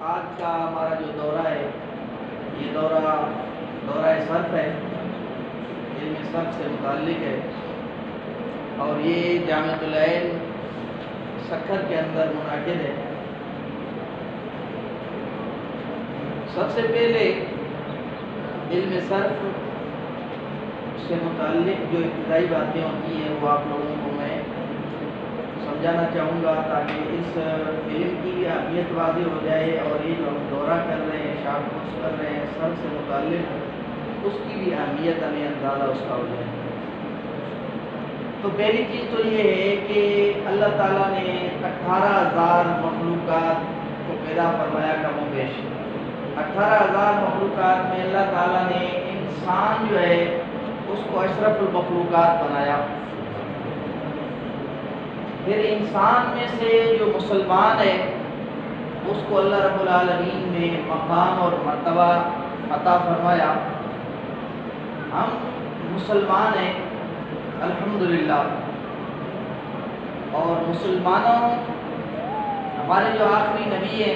آج کا ہمارا جو دورہ ہے یہ دورہ صرف ہے، علم صرف سے متعلق ہے، اور یہ جامعۃ العین سکھر کے اندر منعقد ہے۔ سب سے پہلے علم صرف سے متعلق جو ابتدائی باتیں ہوتی ہیں وہ آپ لوگوں کو میں سمجھانا چاہوں گا تاکہ اس علم کی بھی اہمیت واضح ہو جائے، اور یہ جو ہم دورہ کر رہے ہیں، شارٹ کورس کر رہے ہیں سر سے متعلق، اس کی بھی اہمیت ہمیں اندازہ اس کا ہو جائے۔ تو پہلی چیز تو یہ ہے کہ اللہ تعالیٰ نے 18,000 مخلوقات کو پیدا فرمایا کم و بیش۔ 18,000 مخلوقات میں اللہ تعالیٰ نے انسان جو ہے اس کو اشرف المخلوقات بنایا۔ پھر انسان میں سے جو مسلمان ہے اس کو اللہ رب العالمین نے مقام اور مرتبہ عطا فرمایا۔ ہم مسلمان ہیں الحمدللہ، اور مسلمانوں ہمارے جو آخری نبی ہیں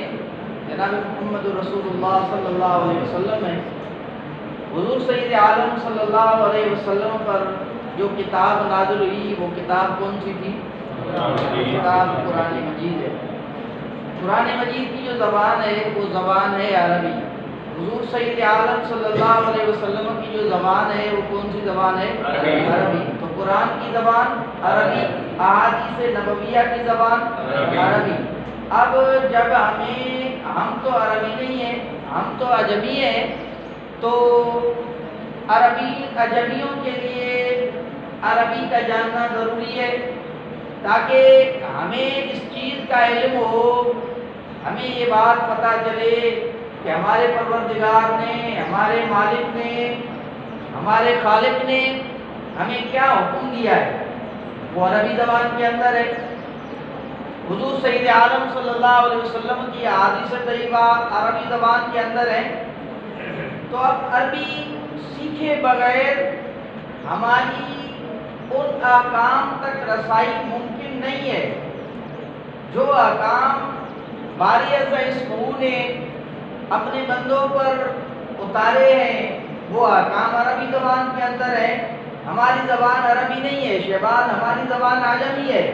جناب محمد رسول اللہ صلی اللہ علیہ وسلم ہیں، حضور سید عالم صلی اللہ علیہ وسلم پر جو کتاب نازل ہوئی وہ کتاب کون سی تھی؟ کتاب قرآن مجید ہے۔ قرآن مجید کی جو زبان ہے وہ زبان ہے عربی۔ حضور سید عالم صلی اللہ علیہ وسلم کی جو زبان ہے وہ کون سی زبان ہے؟ عربی۔ تو قرآن کی زبان عربی، احادیث نبویہ کی زبان عربی۔ اب جب ہم تو عربی نہیں ہیں، ہم تو عجمی ہیں، تو عربی عجمیوں کے لیے عربی کا جاننا ضروری ہے تاکہ ہمیں اس چیز کا علم ہو، ہمیں یہ بات پتہ چلے کہ ہمارے پروردگار نے، ہمارے مالک نے، ہمارے خالق نے ہمیں کیا حکم دیا ہے، وہ عربی زبان کے اندر ہے۔ حضور سید عالم صلی اللہ علیہ وسلم کی احادیث طیبہ عربی زبان کے اندر ہے۔ تو اب عربی سیکھے بغیر ہماری ان احکام تک رسائی ممکن نہیں ہے۔ جو احکام باری عزہ نے اپنے بندوں پر اتارے ہیں وہ احکام عربی زبان کے اندر ہے۔ ہماری زبان عربی نہیں ہے، شہباز ہماری زبان عجمی ہے۔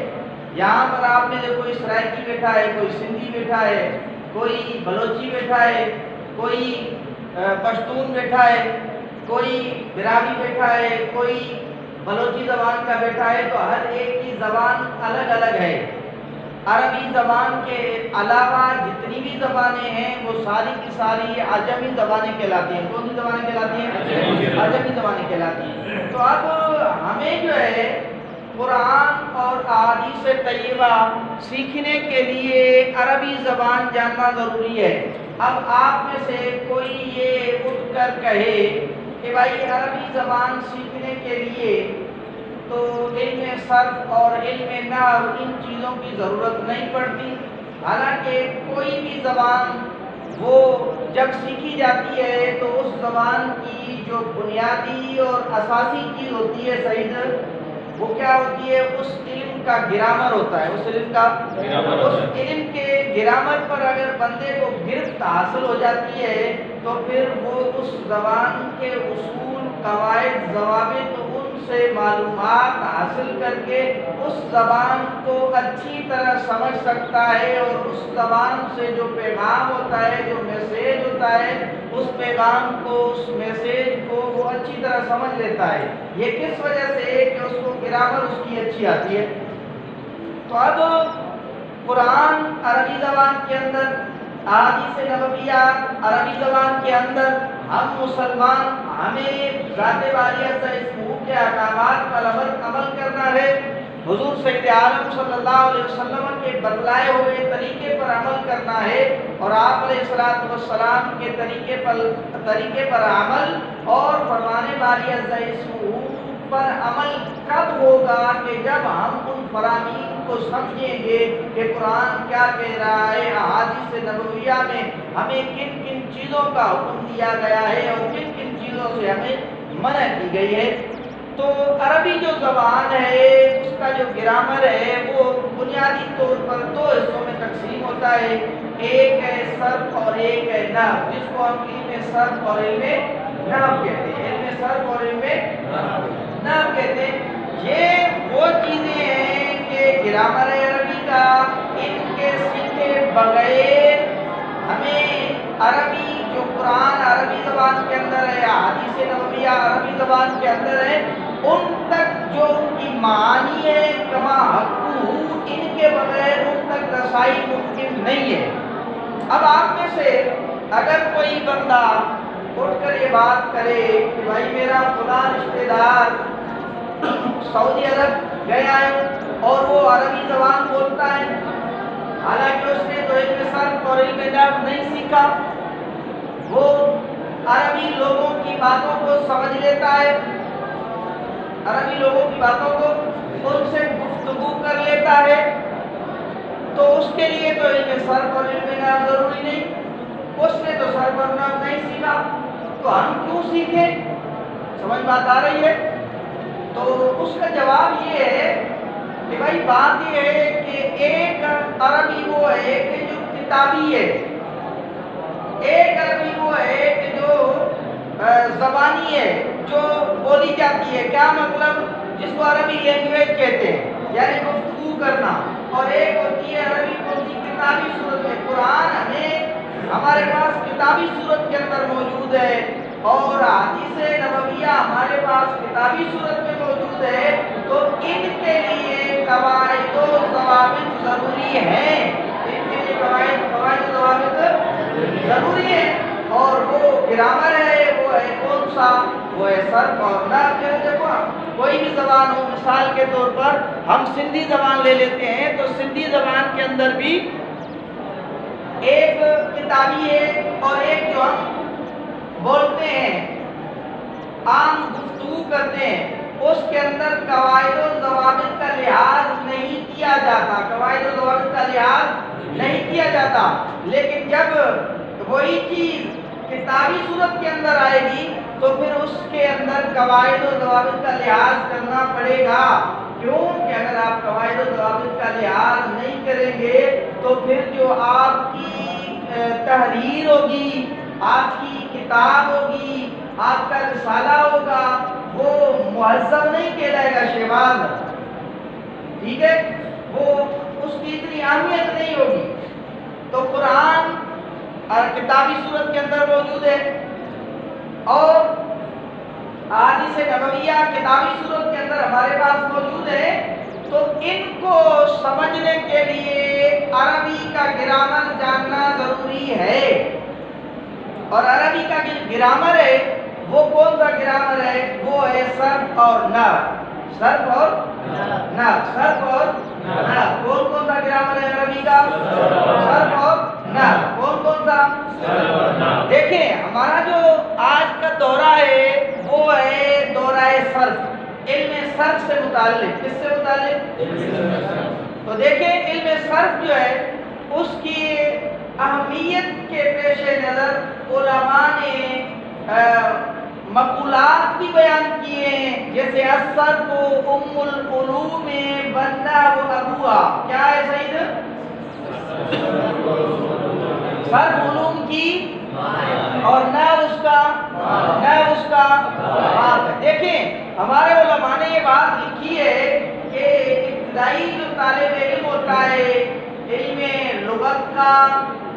یہاں پر آپ میں سے کوئی سرائکی بیٹھا ہے، کوئی سندھی بیٹھا ہے، کوئی بلوچی بیٹھا ہے، کوئی پشتون بیٹھا ہے، کوئی براوی بیٹھا ہے، کوئی بلوچی زبان کا بیٹھا ہے، تو ہر ایک کی زبان الگ الگ ہے۔ عربی زبان کے علاوہ جتنی بھی زبانیں ہیں وہ ساری کی ساری عجمی زبانیں کہلاتی ہیں۔ کون سی زبانیں کہلاتی ہیں؟ عجمی زبانیں کہلاتی ہیں۔ تو اب ہمیں جو ہے قرآن اور احادیث طیبہ سیکھنے کے لیے عربی زبان جاننا ضروری ہے۔ اب آپ میں سے کوئی یہ اٹھ کر کہے کہ بھائی عربی زبان سیکھنے کے لیے تو علم صرف اور علم نحو ان چیزوں کی ضرورت نہیں پڑتی، حالانکہ کوئی بھی زبان وہ جب سیکھی جاتی ہے تو اس زبان کی جو بنیادی اور اساسی چیز ہوتی ہے سعید، وہ کیا ہوتی ہے؟ اس علم کا گرامر ہوتا ہے۔ اس علم کا اس علم کے گرامر پر اگر بندے کو گرفت حاصل ہو جاتی ہے تو پھر وہ اس زبان کے اصول، قواعد، ضوابط، ان سے معلومات حاصل کر کے اس زبان کو اچھی طرح سمجھ سکتا ہے، اور اس زبان سے جو پیغام ہوتا ہے، جو میسیج ہوتا ہے، اس پیغام کو، اس میسیج کو وہ اچھی طرح سمجھ لیتا ہے۔ یہ کس وجہ سے؟ کہ اس کو گرامر اس کی اچھی آتی ہے۔ تو اب قرآن عربی زبان کے اندر، احادیث نبویہ عربی زبان کے اندر، ہم مسلمان ہمیں ذات باری عز کے احکامات پر عمل کرنا ہے، حضور سید عالم صلی اللہ علیہ وسلم کے بتلائے ہوئے طریقے پر عمل کرنا ہے، اور آپ علیہ الصلوۃ والسلام کے طریقے پر عمل، اور فرمان باری عز پر عمل کب ہوگا؟ کہ جب ہم ان فرامین کو سمجھیں گے کہ قرآن کیا کہہ رہا ہے، احادیث نبویہ میں ہمیں کن کن چیزوں کا حکم دیا گیا ہے اور کن کن چیزوں سے ہمیں منع کی گئی ہے۔ تو عربی جو زبان ہے اس کا جو گرامر ہے وہ بنیادی طور پر دو حصوں میں تقسیم ہوتا ہے، ایک ہے صرف اور ایک ہے نحو، جس کو ہم علم صرف اور علم نحو کہتے ہیں، علم صرف اور علم نحو کہتے ہیں۔ یہ وہ چیزیں ہیں کہ گرامر عربی کا، ان کے سیکھے بغیر ہمیں عربی جو قرآن عربی زبان کے اندر ہے، حدیث نبویہ عربی زبان کے اندر ہے، ان تک جو ان کی معانی ہے کما حقوق، ان کے بغیر ان تک رسائی ممکن نہیں ہے۔ اب آپ میں سے اگر کوئی بندہ اٹھ کر یہ بات کرے کہ بھائی میرا فلاں رشتہ دار سعودی عرب گیا ہے اور وہ عربی زبان بولتا ہے، حالانکہ اس نے تو علم صرف اور علم نحو نہیں سیکھا، وہ عربی لوگوں کی باتوں کو سمجھ لیتا ہے، عربی لوگوں کی باتوں کو ان سے گفتگو کر لیتا ہے، تو اس کے لیے تو علم صرف اور علم نحو ضروری نہیں، اس نے تو صرف اور نحو نہیں سیکھا، تو ہم کیوں سیکھیں؟ سمجھ بات آ رہی ہے؟ تو اس کا جواب یہ ہے کہ بھائی بات یہ ہے کہ ایک عربی وہ ہے کہ جو کتابی ہے، ایک عربی وہ ہے کہ جو زبانی ہے، جو بولی جاتی ہے، کیا مطلب، جس کو عربی لینگویج کہتے ہیں، یعنی گفتگو کرنا، اور ایک ہوتی ہے عربی بولتی کتابی صورت میں۔ قرآن ہمارے پاس کتابی صورت کے اندر موجود ہے اور حدیث نبویہ ہمارے پاس کتابی صورت میں موجود ہے، تو ان کے لیے قواعد و ضوابط ضروری ہیں، ان کے لیے قواعد و ضوابط ضروری ہے، اور وہ گرامر ہے، وہ ہے کون سا، وہ ہے صرف اور نحو۔ دیکھو کوئی بھی زبان ہو، مثال کے طور پر ہم سندھی زبان لے لیتے ہیں، تو سندھی زبان کے اندر بھی ایک کتابی ہے اور ایک جو ہم بولتے ہیں، عام گفتگو کرتے ہیں، اس کے اندر قواعد و ضوابط کا لحاظ نہیں کیا جاتا، قواعد و ضوابط کا لحاظ نہیں کیا جاتا، لیکن جب وہی چیز کتابی صورت کے اندر آئے گی تو پھر اس کے اندر قواعد و ضوابط کا لحاظ کرنا پڑے گا۔ کیوں کہ اگر آپ قواعد و ضوابط کا لحاظ نہیں کریں گے تو پھر جو آپ کی تحریر ہوگی، آپ کی کتاب ہوگی، آپ کا رسالہ ہوگا، وہ مہذب نہیں کہلائے گا، شہباز، ٹھیک ہے، وہ اس کی اتنی اہمیت نہیں ہوگی۔ تو قرآن کتابی صورت کے اندر موجود ہے اور احادیث نبویہ کتابی صورت کے اندر ہمارے پاس موجود ہے، تو ان کو سمجھنے کے لیے عربی کا گرامر جاننا ضروری ہے، اور عربی کا جو گرامر ہے وہ کون سا گرامر ہے، وہ ہے صرف اور نحو، صرف اور نحو، صرف اور نحو۔ کون کون سا گرامر ہے عربی کا؟ صرف اور نحو۔ کون کون سا؟ دیکھیں ہمارا جو آج کا دورہ ہے وہ ہے دورہ صرف، علم صرف سے متعلق۔ کس سے متعلق؟ تو دیکھیں علم صرف جو ہے اس کی اہمیت کے پیش نظر علماء نے مقولات بھی بیان کیے ہیں، جیسے الصرف ام العلوم والنحو ابوہا۔ کیا ہے سعید؟ صرف علوم کی اور نحو اس کا باپ ہے۔ دیکھیں ہمارے علماء نے یہ بات لکھی ہے کہ ابتدائی جو طالب علم ہوتا ہے، علم لغت کا،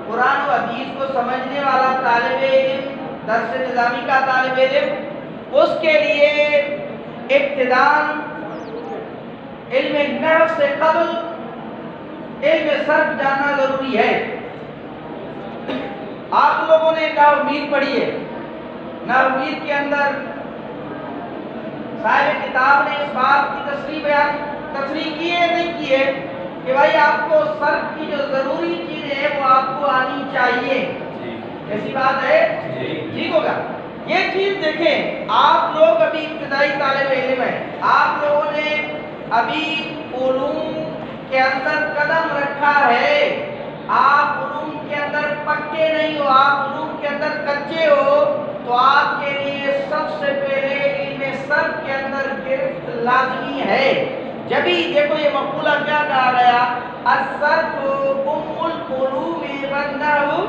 قرآن و حدیث کو سمجھنے والا طالب علم، درس نظامی کا طالب علم، اس کے لیے ابتداءً علم نحو سے قبل علم صرف جاننا ضروری ہے۔ آپ لوگوں نے نحو میر پڑھی ہے، نحو میر کے اندر صاحب کتاب نے اس بات کی تصریح کی ہے نہیں کی ہے کہ بھائی آپ کو صرف کی جو ضروری چیزیں ہیں وہ آپ کو آنی چاہیے، ایسی بات ہے؟ ٹھیک ہوگا۔ یہ چیز دیکھیں، آپ لوگ ابھی ابتدائی طالب علم ہیں، آپ لوگوں نے ابھی علوم کے اندر قدم رکھا ہے، آپ علوم کے اندر پکے نہیں ہو، آپ علوم کے اندر کچے ہو، تو آپ کے لیے سب سے پہلے علم صرف کے اندر گرفت لازمی ہے. جبھی دیکھو یہ مقولہ کیا کہا گیا، الصرف ام العلوم والنحو،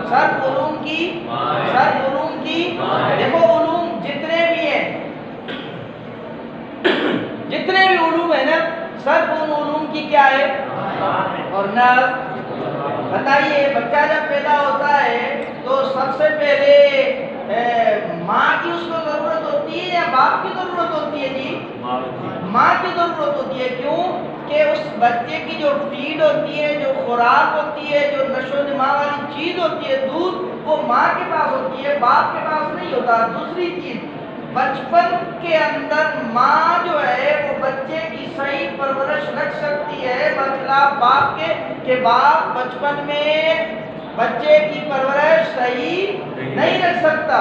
صرف علوم کی دیکھو علوم جتنے بھی ہیں، جتنے بھی علوم ہیں نا، صرف ان علوم کی کیا ہے اور نحو. بتائیے بچہ جب پیدا ہوتا ہے تو سب سے پہلے ماں کی اس کو ضرورت ہوتی ہے یا باپ کی ضرورت ہوتی ہے؟ جی ماں کی ضرورت ہوتی ہے. کیوں کہ اس بچے کی جو فیڈ ہوتی ہے، جو خوراک ہوتی ہے، جو نشو و نما والی چیز ہوتی ہے، دودھ، وہ ماں کے پاس ہوتی ہے، باپ کے پاس نہیں ہوتا. دوسری چیز، بچپن کے اندر ماں جو ہے وہ بچے کی صحیح پرورش رکھ سکتی ہے، برخلاف باپ کے، کہ باپ بچپن میں بچے کی پرورش صحیح نہیں رکھ سکتا.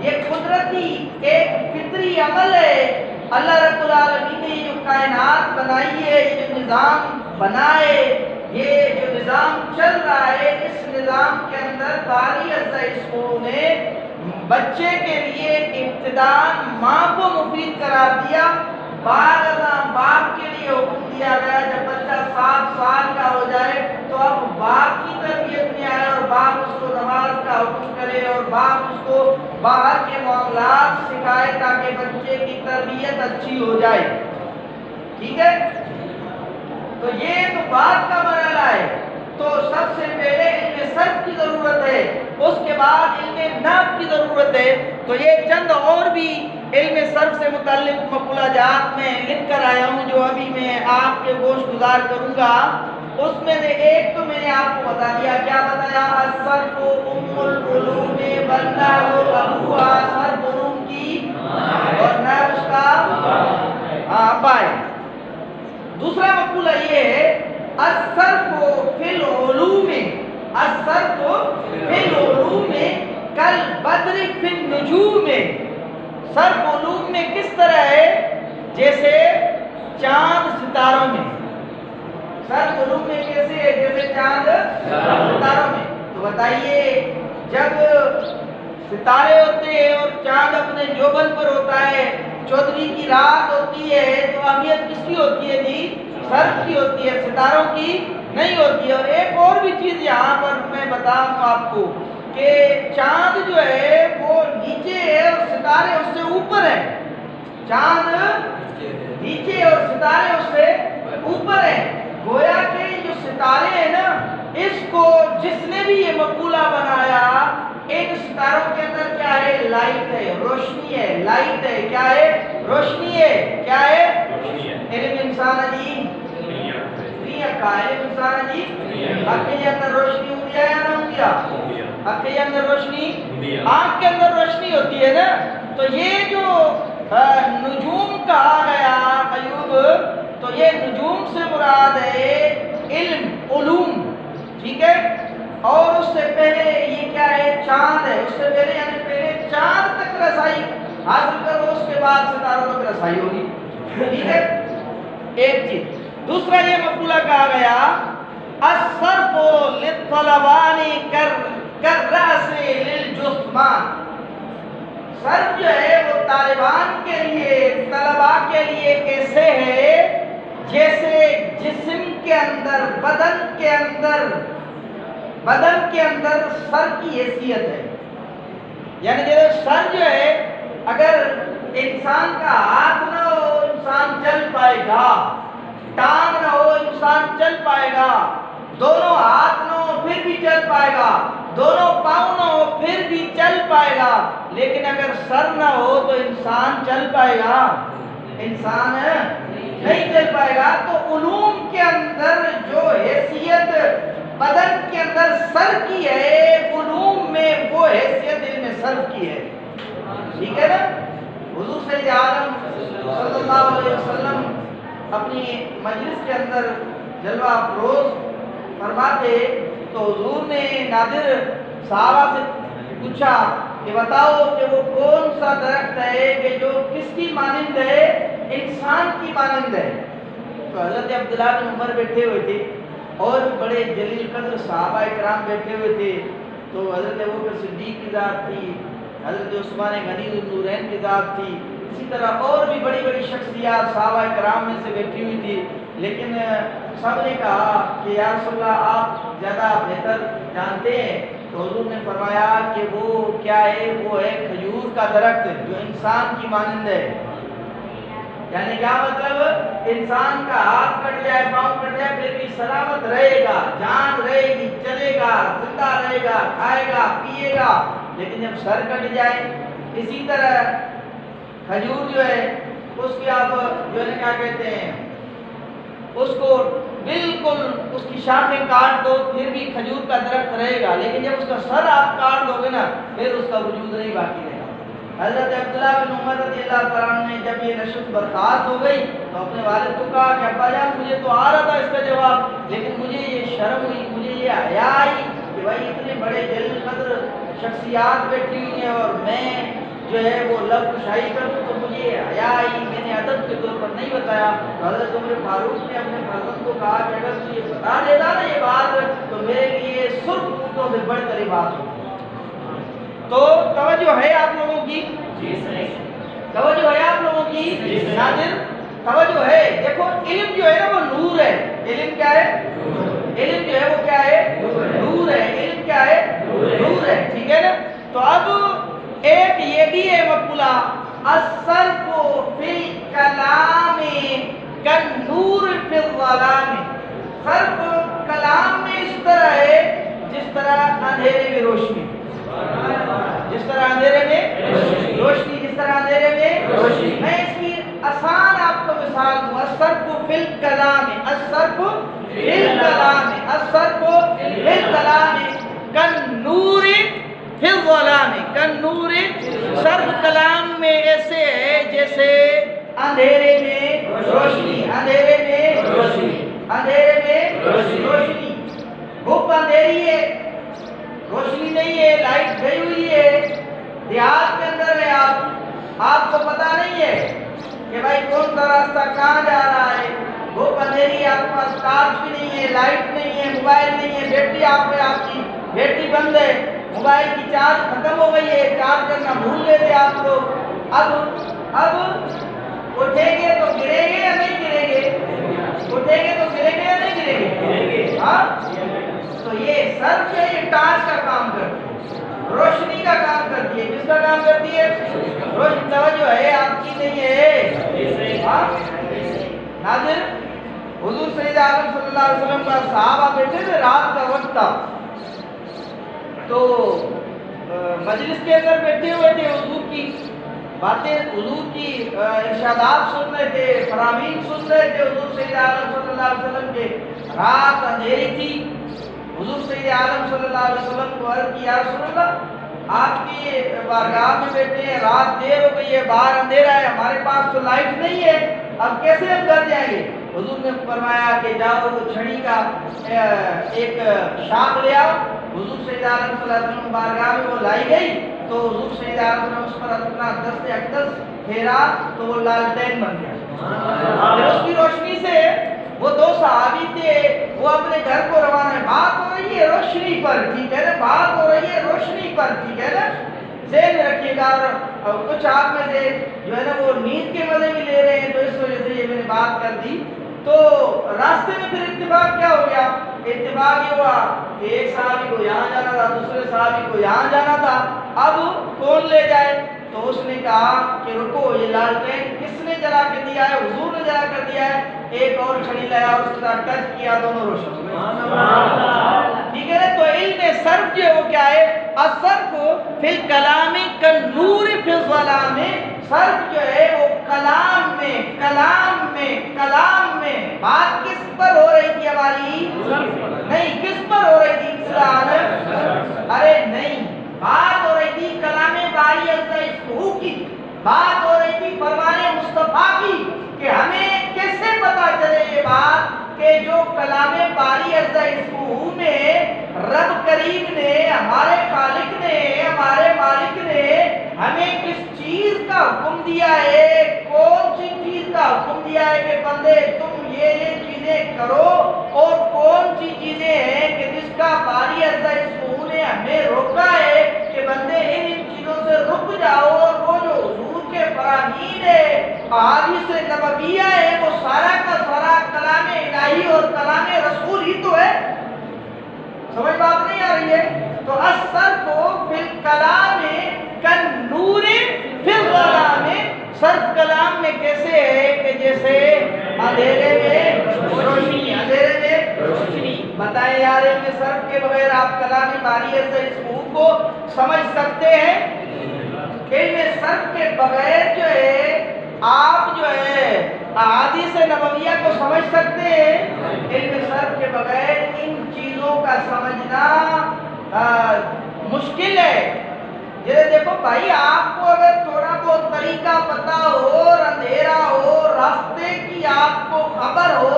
یہ قدرتی ایک فطری عمل ہے. اللہ رب العالمین نے جو کائنات بنائی ہے، یہ جو نظام بنائے، یہ جو نظام چل رہا ہے، اس نظام کے اندر باری عزہ اس نے بچے کے لیے ابتداءً ماں کو مفید قرار دیا. بعد ازاں باپ کے لیے حکم دیا گیا جب بچہ 7 سال کا ہو جائے تو اب باپ کی تربیت میں آئے اور باپ اس کو نماز کا حکم کرے اور باپ اس کو باہر کے معاملات سکھائے تاکہ بچے کی تربیت اچھی ہو جائے. ٹھیک ہے، تو یہ تو بات کا مرحلہ ہے. تو سب سے پہلے علم صرف کی ضرورت ہے، اس کے بعد علم نحو کی ضرورت ہے. تو یہ چند اور بھی علم صرف سے متعلق مقولہ جات میں لکھ کر آیا ہوں جو ابھی میں آپ کے گوش گزار کروں گا. اس میں سے ایک تو میں نے آپ کو بتا دیا، کیا بتایا؟ الصرف ام العلوم والنحو ابوہا، صرف علوم کی اور نحو اس کا ابا ہے. دوسرا مقولہ یہ ہے الصرف فی العلوم، الصرف فی العلوم کالبدر فی النجوم. صرف علوم میں کس طرح ہے؟ جیسے چاند ستاروں میں. صرف علوم میں کیسے ہے؟ جیسے چاند ستاروں میں. تو بتائیے جب ستارے ہوتے ہیں اور چاند اپنے جوبن پر ہوتا ہے، چودھری کی رات ہوتی ہے، تو اہمیت کس کی ہوتی ہے؟ جی صرف کی ہوتی ہے، ستاروں کی نہیں ہوتی ہے. اور ایک اور بھی چیز یہاں پر میں بتاؤں آپ کو کہ چاند جو ہے وہ نیچے ہے اور ستارے اس سے اوپر ہیں. چاند نیچے اور ستارے اس سے اوپر ہیں. گویا کہ جو ستارے ہیں نا، اس کو جس نے بھی یہ مقولہ بنایا، ان ستاروں کے اندر کیا ہے؟ لائٹ ہے، روشنی ہے. لائٹ ہے، کیا ہے؟ روشنی ہے. کیا ہے؟ علم انسان جی کا علم انسان جی آپ کے اندر روشنی ہو گیا یا نہ ہو گیا؟ آپ کے اندر روشنی، آنکھ کے اندر روشنی ہوتی ہے نا. تو یہ جو نجوم کہا گیا ایوب، تو یہ نجوم سے مراد ہے علم، علوم. ٹھیک ہے، اور اس سے پہلے یہ کیا ہے؟ چاند ہے. اس سے پہلے یعنی پہلے چاند تک رسائی حاصل کرو، اس کے بعد ستاروں تک رسائی ہوگی. ٹھیک ہے، ایک چیز. دوسرا یہ مقولہ کہا گیا الصرف للطلبان کالرأس للجثمان. صرف جو ہے وہ طالبان کے لیے، طلباء کے لیے ایسے ہے جیسے جسم کے اندر، بدن کے اندر سر کی حیثیت ہے. یعنی جیسے سر جو ہے، اگر انسان کا ہاتھ نہ ہو انسان چل پائے گا، ٹانگ نہ ہو انسان چل پائے گا، دونوں ہاتھ نہ ہو پھر بھی چل پائے گا، دونوں پاؤں نہ ہو پھر بھی چل پائے گا. لیکن اگر سر نہ ہو تو انسان چل پائے گا؟ انسان نہیں چل پائے گا. تو علوم کے اندر جو حیثیت بدن کے اندر سر کی ہے، علوم میں وہ حیثیت علم صرف کی ہے. ٹھیک ہے نا. حضور سید عالم صلی اللہ علیہ وسلم اپنی مجلس کے اندر جلوہ افروز فرماتے تو حضور نے نادر صحابہ سے پوچھا کہ بتاؤ کہ وہ کون سا درخت ہے کہ جو کس کی مانند ہے؟ انسان کی مانند ہے. تو حضرت عبداللہ بن عمر بیٹھے ہوئے تھے اور بڑے جلیل قدر صحابہ کرام بیٹھے ہوئے تھے. تو حضرت ابوبکر صدیق کی ذات تھی، حضرت عثمان غنی النورین کی ذات تھی، اسی طرح اور بھی بڑی بڑی شخصیات صحابہ کرام میں سے بیٹھی ہوئی تھی، لیکن سب نے کہا کہ یا رسول اللہ آپ زیادہ بہتر جانتے ہیں۔ تو حضور نے فرمایا کہ وہ کیا ہے، وہ ہے کھجور کا درخت جو انسان کی مانند ہے۔ یعنی کیا مطلب، انسان کا ہاتھ کٹ جائے، پاؤں کٹ جائے، پھر بھی سلامت رہے گا، جان رہے گی، چلے گا، زندہ رہے گا، کھائے گا، پیے گا، لیکن جب سر کٹ جائے، اسی طرح کھجور جو ہے اس کی آپ جو ہے کیا کہتے ہیں، اس کو بالکل اس کی شاخیں کاٹ دو پھر بھی کھجور کا درخت رہے گا، لیکن جب اس کا سر آپ کاٹ دو گے نا پھر اس کا وجود نہیں باقی رہے گا۔ حضرت عبداللہ بن عمر رضی اللہ تعالیٰ عنہ نے جب یہ نشست برخاست ہو گئی تو اپنے والد کو کہا کہ ابا جان مجھے تو آ رہا تھا اس کا جواب، لیکن مجھے یہ شرم ہوئی، مجھے یہ حیا آئی کہ بھائی اتنے بڑے جلیل قدر شخصیات بیٹھی ہوئی ہیں اور میں جو ہے وہ لفظ شاہی کروں، تو مجھے حیا آئی، میں نے ادب کے طور پر نہیں بتایا۔ حضرت عمر فاروق نے اپنے فرزند کو کہا کہ اگر تو یہ بتا دیتا نا یہ بات تو میرے لیے سرخ اونٹوں سے بڑھ کر یہ بات ہوتی۔ تو توجہ ہے آپ لوگوں کی؟ توجہ ہے آپ لوگوں کی؟ ناظر توجہ ہے، دیکھو علم جو ہے نا وہ نور ہے۔ علم کیا ہے؟ علم جو ہے وہ کیا ہے؟ نور ہے۔ علم کیا ہے؟ نور ہے، ٹھیک ہے نا؟ تو اب ایک یہ بھی ہے مقولہ، الصرف فی الکلام کالنور فی الظلام۔ صرف کلام میں اس طرح ہے جس طرح اندھیرے میں روشنی، جس طرح اندھیرے میں روشنی، جس طرح اندھیرے میں روشنی۔ میں اس کی آسان آپ کو مثال دوں، الصرف فی الکلام، الصرف فی الکلام، الصرف فی الکلام کالنور فی الظلام، کالنور، صرف کلام میں ایسے ہے جیسے اندھیرے میں روشنی، اندھیرے میں روشنی، اندھیرے میں روشنی۔ دھوپ اندھیری ہے، روشنی نہیں ہے، لائٹ گئی ہوئی ہے، دیہات کے اندر ہے، آپ کو پتا نہیں ہے کہ بھائی کون سا راستہ کہاں جا رہا ہے، دھوپ اندھیری ہے، آپ کے پاس ٹارچ بھی نہیں ہے، لائٹ نہیں ہے، موبائل نہیں ہے، بیٹری آپ کی بیٹری بند ہے، موبائل کی چارج ختم ہو گئی ہے، چارج کرنا بھول گئے تھے آپ لوگ۔ اب اٹھیں گے تو گریں گے یا نہیں گریں گے؟ اٹھیں گے تو گریں گے یا نہیں گریں گے؟ ہاں، تو یہ سر جو ہے یہ ٹارچ کا کام کرتی ہے، روشنی کا کام کرتی ہے۔ کس کا کام کرتی ہے؟ روشنی۔ توجہ ہے آپ کی نہیں ہے؟ ہاں ناظر، حضور سید عالم صلی اللہ علیہ وسلم کا صحابہ بیٹھے تھے، رات کا وقت تھا، تو مجلس کے اندر بیٹھے ہوئے تھے، حضور کی باتیں، حضور کی ارشادات سن رہے تھے، فرامین سن رہے تھے حضور سید عالم صلی اللہ علیہ وسلم کے۔ رات اندھیری تھی، حضور سید عالم صلی اللہ علیہ وسلم کو عرض کیا، یا رسول اللہ آپ کی بارگاہ میں بیٹھے ہیں، رات دیر ہو گئی ہے، باہر اندھیرا ہے، ہمارے پاس تو لائٹ نہیں ہے، اب کیسے ہم گھر جائیں گے؟ حضور نے فرمایا کہ جاؤ وہ چھڑی کا ایک شاخ لے آؤ۔ حضور سید عالم صلی اللہ علیہ وسلم بارگاہ میں وہ لائی گئی تو حضور سید عالم صلی اللہ علیہ وسلم اس پر اپنا دست اقدس پھیرا تو وہ لالٹین بن گیا۔ پھر اس کی روشنی سے وہ دو صحابی تھے، وہ اپنے گھر کو روانہ ہے۔ بات ہو رہی ہے روشنی پر، ٹھیک ہے نا، بات ہو رہی ہے روشنی پر، ٹھیک ہے نا، ذہن میں رکھیے گا۔ اور کچھ آپ میں سے جو ہے نا وہ نیند کے مزے بھی لے رہے ہیں، تو اس وجہ سے یہ میں نے بات کر دی۔ تو راستے میں پھر اتفاق کیا ہو گیا؟ اتفاق یہ ہوا کہ ایک صحابی کو یہاں جانا تھا، دوسرے صحابی کو یہاں جانا تھا، اب کون لے جائے؟ تو اس نے کہا کہ رکو، یہ لالٹین کس نے جلا کے دیا ہے؟ حضور نے جلا کر دیا ہے۔ ایک اور چھڑی لایا، اس کے ساتھ ٹچ کیا، دونوں روشن ہو گئے، ٹھیک ہے نا۔ تو علم صرف جو ہے وہ کیا ہے؟ الصرف فی الکلام کالنور فی الظلام۔ صرف جو ہے وہ کلام میں بات کس پر ہو رہی تھی ہماری؟ نہیں، کس پر ہو رہی تھی؟ ارے نہیں، بات ہو رہی تھی کلام باری عزہ کی، بات ہو رہی تھی فرمان مصطفیٰ کی، کہ ہمیں کیسے پتا چلے یہ بات کہ جو کلام باری عزہ میں رب کریم نے، ہمارے خالق نے، ہمارے مالک نے ہمیں کس چیز کا حکم دیا ہے، کون سی چیز کا حکم دیا ہے کہ بندے تم یہ چیزیں کرو، اور کون سی چیزیں ہیں کہ جس کا باری عزہ نے ہمیں روکا ہے کہ بندے ان چیزوں سے رک جاؤ، اور وہ جو حضور کے مضامین احادیث نبویہ ہے وہ سارا کا سارا کلام الہی اور کلام رسول ہی تو ہے. سمجھ بات نہیں آ رہی ہے؟ تو الصرف فی الکلام کالنور فی الظلام، صرف کلام میں کیسے ہے کہ جیسے اندھیرے میں روشنی، اندھیرے میں روشنی. بتائیں یار علم صرف کے بغیر آپ کلام باری سے اس حقوق کو سمجھ سکتے ہیں؟ علم صرف کے بغیر جو ہے آپ جو ہے احادیث نبویہ کو سمجھ سکتے ہیں؟ علم صرف کے بغیر ان چیزوں کا سمجھنا مشکل ہے. یہ دیکھو بھائی، آپ کو اگر تھوڑا بہت طریقہ پتہ ہو اور اندھیرا ہو، راستے کی آپ کو خبر ہو،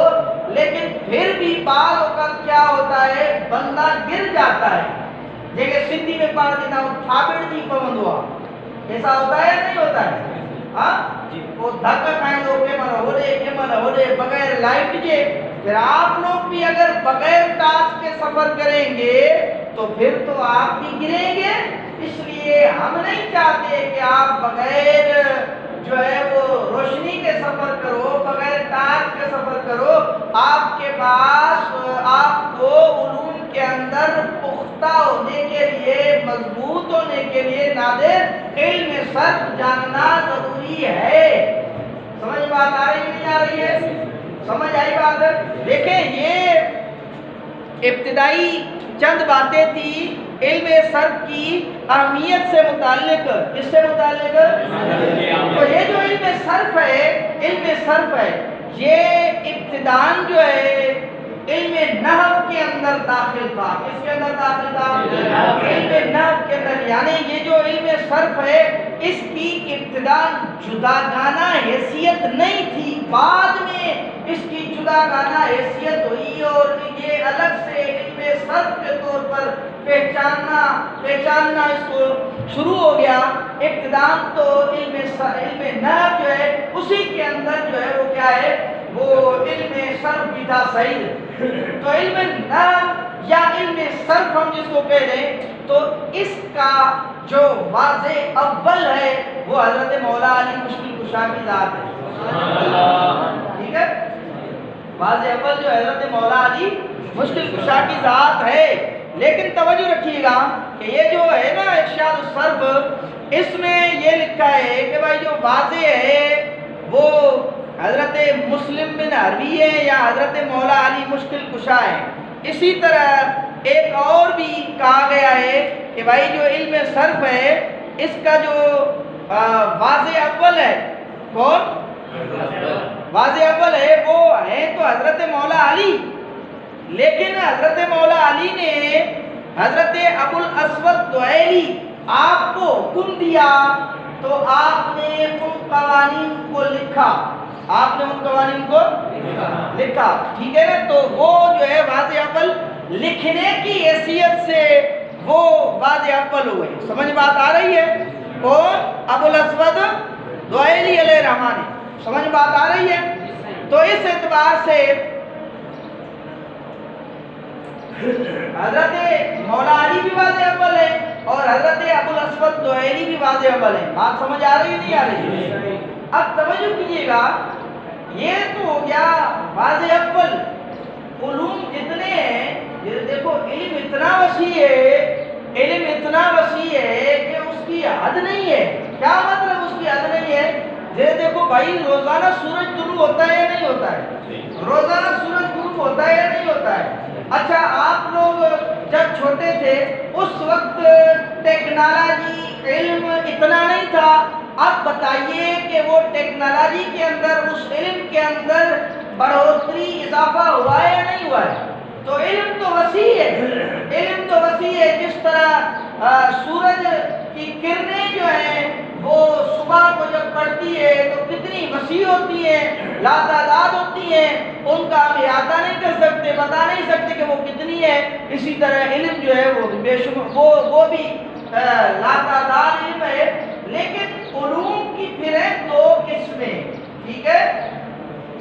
لیکن پھر بھی بعض اوقات کیا ہوتا ہے بندہ گر جاتا ہے. جیسے سندھی میں پڑھ دیتا ہوں تھابڑ تھی پوند ہوا، ایسا ہوتا ہے نہیں ہوتا ہے؟ ہاں وہ دھکا کھائیں دو کہ من ہو دے بغیر لائٹ کے. پھر آپ لوگ بھی اگر بغیر ٹارچ کے سفر کریں گے تو پھر تو آپ بھی گریں گے. اس لیے ہم نہیں چاہتے کہ آپ بغیر جو ہے وہ روشنی کے سفر کرو، بغیر ٹارچ کے سفر کرو. آپ کے پاس آپ کو علوم کے اندر پختہ ہونے کے لیے، مضبوط ہونے کے لیے نادر علم صرف جاننا ضروری ہے. سمجھ بات آ رہی نہیں آ رہی ہے؟ سمجھ آئی بات؟ دیکھیں یہ ابتدائی چند باتیں تھی علم صرف کی اہمیت سے متعلق. کس سے متعلق؟ تو یہ جو علم صرف ہے یہ ابتداً جو ہے علم نحو کے اندر داخل تھا. کس کے اندر داخل تھا؟ علم نحو کے اندر. یعنی یہ جو علم صرف ہے اس کی ابتداً جداگانہ حیثیت نہیں تھی، بعد میں اس کی جداگانہ حیثیت ہوئی اور یہ الگ سے علم صرف کے طور پر پہچاننا اس کو شروع ہو گیا. ابتداً تو علم نحو جو ہے اسی کے اندر جو ہے وہ کیا ہے، وہ علم صرف بھی تھا. صحیح. تو علم نحو یا علم صرف ہم جس کو کہہ رہے ہیں، تو اس کا جو واضح اول ہے وہ حضرت مولا علی مشکل کشا کی ذات ہے. ٹھیک ہے، واضح اول جو حضرت مولا علی مشکل کشا کی ذات ہے. لیکن توجہ رکھیے گا کہ یہ جو ہے نا ارشاد الصرف، اس میں یہ لکھا ہے کہ بھائی جو واضح ہے وہ حضرت مسلم بن عربی ہے یا حضرت مولا علی مشکل کشا ہے. اسی طرح ایک اور بھی کہا گیا ہے کہ بھائی جو علم صرف ہے اس کا جو واضح اول ہے، کون واضح اول ہے؟ وہ ہے تو حضرت مولا علی. لیکن حضرت مولا علی نے حضرت ابو الاسود دؤیلی آپ کو حکم دیا تو آپ نے ان قوانین کو لکھا. آپ نے ان قوانین کو لکھا. ٹھیک ہے نا؟ تو وہ جو ہے واضح اول لکھنے کی حیثیت سے وہ واضح اول ہوئے. سمجھ بات آ رہی ہے؟ کون؟ ابو الاسود دؤیلی علیہ الرحمہ. سمجھ بات آ رہی ہے؟ تو اس اعتبار سے حضرت مولا علی بھی واضح اول ہے اور حضرت ابو الاسود دؤیلی بھی واضح اول ہے. بات سمجھ آ رہی ہے نہیں آ رہی؟ اب توجہ کیجیے گا، یہ تو ہو گیا واضح اول. علوم جتنے ہیں، یہ دیکھو علم اتنا وسیع ہے کہ اس کی حد نہیں ہے. کیا مطلب اس کی حد نہیں ہے؟ یہ دیکھو بھائی روزانہ سورج طلوع ہوتا ہے یا نہیں ہوتا ہے؟ روزانہ سورج طلوع ہوتا ہے یا نہیں ہوتا ہے؟ اچھا آپ لوگ جب چھوٹے تھے اس وقت ٹیکنالوجی علم اتنا نہیں تھا. اب بتائیے کہ وہ ٹیکنالوجی کے اندر، اس علم کے اندر بڑھوتری اضافہ ہوا ہے یا نہیں ہوا ہے؟ تو علم تو وسیع ہے. جس طرح سورج کی کرنیں جو ہیں وہ صبح کو جب پڑتی ہے تو کتنی وسیع ہوتی ہیں، لاتعداد ہوتی ہیں، ان کا ہم احاطہ نہیں کر سکتے، بتا نہیں سکتے کہ وہ کتنی ہے. اسی طرح علم جو ہے وہ بے شمار، وہ بھی لاتعداد علم ہے. لیکن علوم کی پھر ہیں دو قسمیں. ٹھیک ہے؟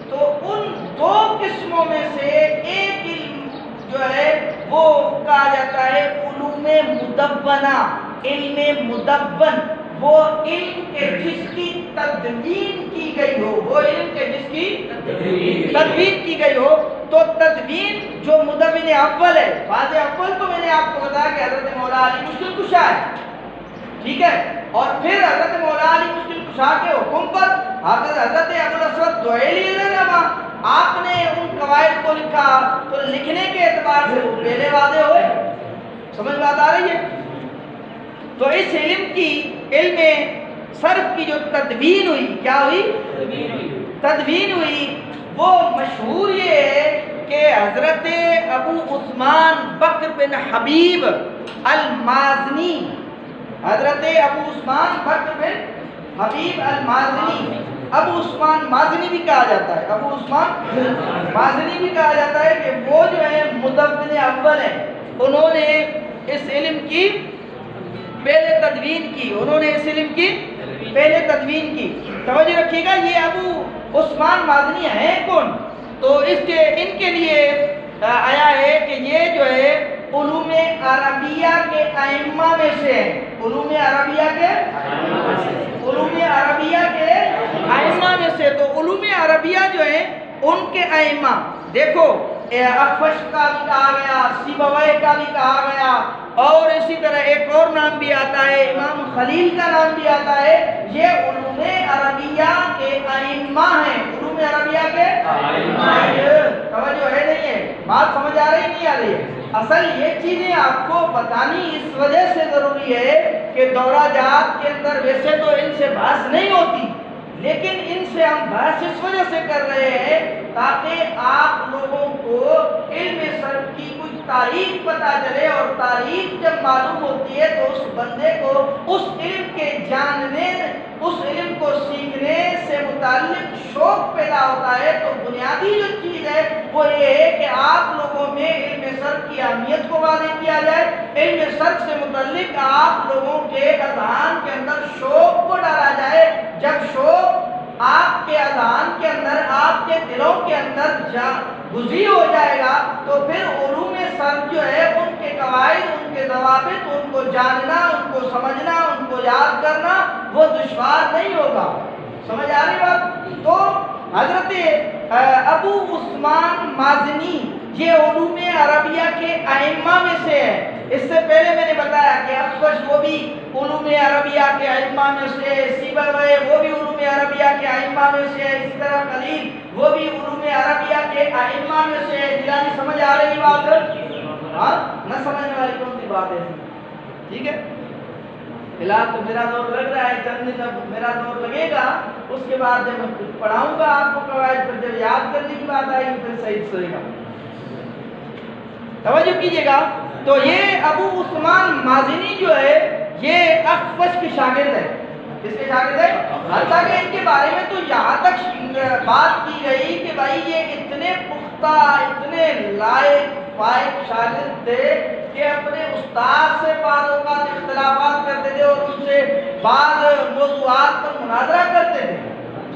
تو ان دو قسموں میں سے ایک علم جو ہے وہ کہا جاتا ہے علوم مدونہ، علم مدون. وہ علم کے جس کی تدوین کی گئی ہو، وہ علم کے جس کی تدوین کی گئی ہو. تو تدوین جو مدون اول ہے، فاض اول تو میں نے آپ کو بتایا کہ حضرت مولا علی مشکل کشا ہے، ٹھیک ہے. اور پھر حضرت مولا علی مشکل کشا کے حکم پر حضرت ابوالاسود دؤیلی علیہ السلام آپ نے ان قواعد کو لکھا. تو لکھنے کے اعتبار سے وہ پہلے واضح ہوئے. سمجھ بات آ رہی ہے؟ تو اس علم صرف کی جو تدوین ہوئی، کیا ہوئی؟ تدوین ہوئی. وہ مشہور یہ ہے کہ حضرت ابو عثمان بکر بن حبیب المازنی، حضرت ابو عثمان بکر بن حبیب المازنی، ابو عثمان مازنی بھی کہا جاتا ہے، ابو عثمان مازنی بھی کہا جاتا ہے کہ وہ جو ہے مدون اول ہیں. انہوں نے اس علم کی پہلے تدوین کی، انہوں نے اس علم کی پہلے تدوین کی. توجہ رکھیے گا، یہ ابو عثمان مازنی ہیں کون؟ تو ان کے لیے آیا ہے کہ یہ جو ہے علوم عربیہ کے ائمہ میں سے ہیں. علوم عربیہ کے ائمہ میں سے. تو علوم عربیہ جو ہیں ان کے ائمہ، دیکھو اخفش کا بھی کہا گیا، سیبویہ کا بھی کہا گیا، اور اسی طرح ایک اور نام بھی آتا ہے، امام خلیل کا نام بھی آتا ہے. یہ علوم عربیہ کے ائمہ ہیں. علوم عربیہ کے ائمہ ہیں. توجہ ہے نہیں ہے؟ بات سمجھ آ رہی نہیں آ رہی ہے؟ اصل یہ چیزیں آپ کو بتانی اس وجہ سے ضروری ہے کہ دورہ جات کے اندر ویسے تو ان سے بحث نہیں ہوتی، لیکن ان سے ہم بحث اس وجہ سے کر رہے ہیں تاکہ آپ لوگوں کو علم صرف کی کچھ تاریخ پتہ چلے. اور تاریخ جب معلوم ہوتی ہے تو اس بندے کو اس علم کے جاننے، اس علم کو سیکھنے سے متعلق شوق پیدا ہوتا ہے. تو بنیادی جو چیز ہے وہ یہ ہے کہ آپ لوگوں میں علم صرف کی اہمیت کو واضح کیا جائے. علم صرف سے متعلق آپ لوگوں کے اذہان کے اندر شوق کو ڈالا جائے. جب شوق آپ کے اذہان کے اندر، آپ کے دلوں کے اندر گزری ہو جائے گا تو پھر علوم صرف جو ہے ان کے قواعد، ان کے ضوابط، ان کو جاننا، ان کو سمجھنا، ان کو یاد کرنا وہ دشوار نہیں ہوگا. سمجھ آ رہی بات؟ تو حضرت ابو عثمان مازنی یہ علوم عربیہ کے ائمہ میں سے ہے. اس سے پہلے میں نے بتایا کہ اخفش وہ بھی علوم عربیہ کے ائمہ میں سے، سیبویہ وہ بھی علوم عربیہ کے ائمہ میں سے، اسی طرح خلیل وہ بھی علوم عربیہ کے ائمہ میں سے. جلانی سمجھ آ رہی بات؟ ہاں، نہ سمجھنے والی کون سی بات ہے؟ ٹھیک ہے، فی الحال تو میرا دور لگ رہا ہے، چند دن اب میرا دور لگے گا. اس کے بعد جب میں کچھ پڑھاؤں گا آپ کو قواعد پر، جب یاد کرنے کی بات آئے گی پھر صحیح سوئے گا. توجہ کیجیے گا. تو یہ ابو عثمان مازنی جو ہے یہ اخفش کے شاگرد ہے. کس کے شاگرد ہے؟ حتیٰ کہ ان کے بارے میں تو یہاں تک بات کی گئی کہ بھائی یہ اتنے پختہ، اتنے لائق فائق شاگرد تھے کہ اپنے استاد سے بعض اوقات اختلافات کرتے تھے اور ان سے بعض موضوعات پر مناظرہ کرتے تھے.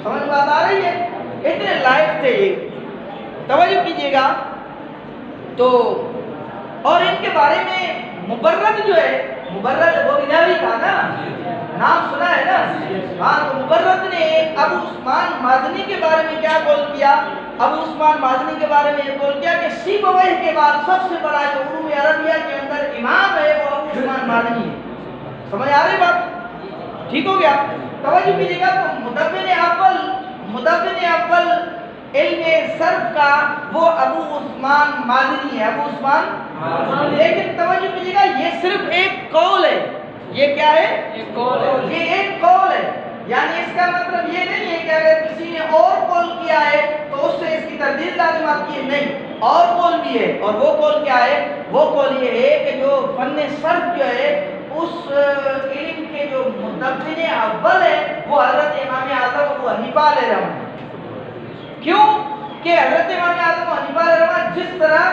سمجھ بات آ رہی ہے؟ اتنے لائق تھے یہ. توجہ کیجیے گا. تو اور ان کے بارے میں مبرد جو ہے، مبرد وہ بناوی تھا نا، نام سنا ہے نا؟ ہاں، تو مبرد نے ابو عثمان مازنی کے بارے میں کیا قول کیا؟ ابو عثمان مازنی کے بارے میں یہ قول کیا کہ سیبویہ کے بعد سب سے بڑا جو علوم عربیہ کے اندر امام ہے وہ ابو عثمان مازنی ہے. سمجھ آ رہی بات؟ ٹھیک ہو گیا. توجہ کیجیے گا. تو مدون اول علم صرف کا وہ ابو عثمان مازنی ہے، ابو عثمان. لیکن توجہ کیجیے گا، یہ صرف ایک قول ہے. یہ کیا ہے؟ یہ ایک قول ہے. یعنی اس کا مطلب یہ نہیں ہے کہ اگر کسی نے اور قول کیا ہے تو اس سے اس کی تردید لازم آتی ہے. نہیں، اور قول بھی ہے. اور وہ قول کیا ہے؟ وہ قول یہ ہے کہ جو فن صرف جو ہے اس علم کے جو مدون اول ہے وہ حضرت امام اعظم ابو حنیفہ علیہ رحمہ. کیوں کہ حضرت امام اعظم ابو حنیفہ علیہ رحمہ جس طرح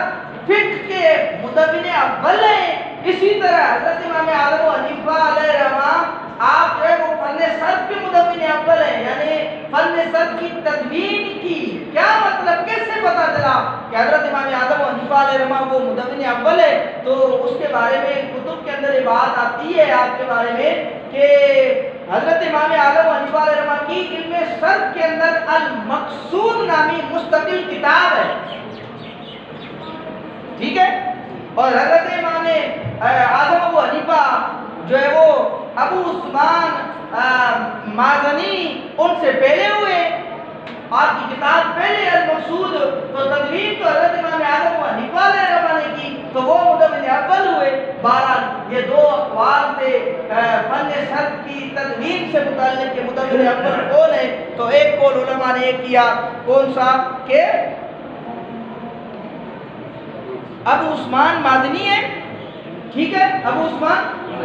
فقہ کے مدون اول ہیں، اسی طرح حضرت امام اعظم ابو حنیفہ علیہ رحمہ آپ جو ہے وہ فن صرف کے مدون اول ہیں. یعنی فن صرف کی تدوین کی کیا مطلب، کیسے پتا چلا کہ حضرت امام اعظم ابو حنیفہ علیہ رحمہ وہ مدون اول ہے؟ تو اس کے بارے میں کتب کے اندر یہ بات آتی ہے آپ کے بارے میں کہ حضرت امام اعظم حنیفہ علیہ الرحمہ کی علم صرف کے اندر المقصود نامی مستقل کتاب ہے، ٹھیک ہے؟ اور حضرت امام اعظم ابو حنیفہ جو ہے وہ ابو عثمان مازنی ان سے پہلے ہوئے، آپ کی کتاب پہلے المقصود، تو تدوین تو حضرت امام اعظم ابو حنیفہ علیہ الرحمہ نے کی تو وہ مدون اول ہوئے۔ بہرحال یہ دو اقوال تھے فن صرف کی تدوین سے متعلق کہ مدون اول کون ہے، تو ایک قول علماء نے یہ کیا کون سا کہ ابو عثمان مازنی ہے، ٹھیک ہے، ابو عثمان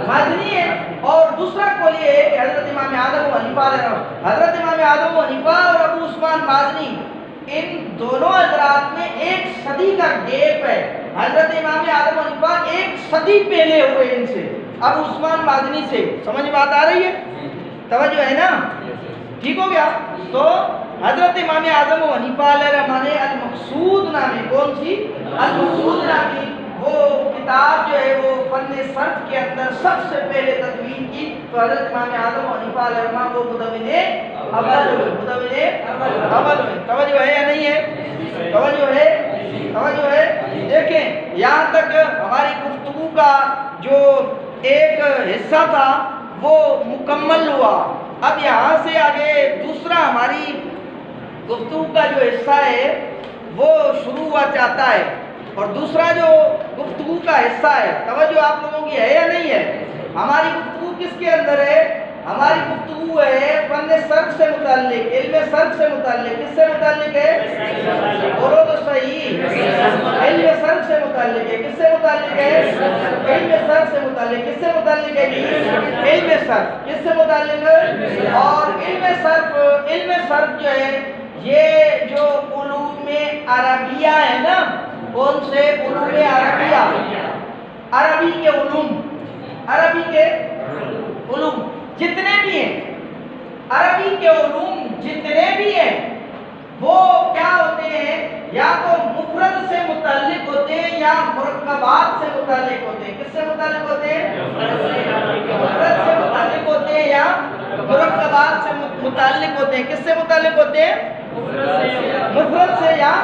مازنی ہے، اور دوسرا قول یہ ہے کہ حضرت امام اعظم حنیفہ علیہ الرحمہ، حضرت امام اعظم حنیفہ اور ابو عثمان مازنی ان دونوں حضرات میں ایک صدی کا گیپ ہے۔ حضرت امام اعظم حنیفہ ایک صدی پہلے ہوئے ان سے، ابو عثمان مازنی سے۔ سمجھ بات آ رہی ہے؟ توجہ ہے نا؟ ٹھیک ہو گیا؟ تو حضرت امام اعظم حنیفہ علیہ الرحمہ نے المقصود نامی، کون سی؟ المقصود نامی وہ کتاب جو ہے وہ فن صرف کے اندر سب سے پہلے تدوین کی، تو حضرت امام اعظم حنیفہ علیہ الرحمہ وہ مدون اول ہوئے، مدون اول ہوئے۔ توجہ ہے یا نہیں ہے؟ توجہ ہے؟ توجہ ہے؟ دیکھیں یہاں تک ہماری گفتگو کا جو ایک حصہ تھا وہ مکمل ہوا۔ اب یہاں سے آگے دوسرا ہماری گفتگو کا جو حصہ ہے وہ شروع ہوا چاہتا ہے، اور دوسرا جو گفتگو کا حصہ ہے، توجہ آپ لوگوں کی ہے یا نہیں ہے؟ ہماری گفتگو کس کے اندر ہے؟ ہماری گفتگو ہے فن صرف سے متعلق، علم صرف سے متعلق۔ کس سے متعلق ہے؟ بولو تو صحیح، علم صرف سے متعلق ہے۔ کس سے متعلق ہے؟ علم صرف سے متعلق۔ کس سے متعلق ہے جی؟ علم صرف۔ کس سے متعلق ہے؟ اور علم صرف جو ہے یہ جو علوم عربیہ ہے نا، کون سے علوم عربیہ؟ عربی کے علوم، عربی کے علوم جتنے بھی ہیں، عربی کے علوم جتنے بھی ہیں وہ کیا ہوتے ہیں؟ یا تو مفرد سے متعلق ہوتے ہیں یا مرکبات سے متعلق ہوتے ہیں۔ کس سے متعلق ہوتے ہیں؟ مفرد سے متعلق ہوتے ہیں یا مرکبات سے متعلق ہوتے ہیں۔ کس سے متعلق ہوتے ہیں؟ مفرد سے یا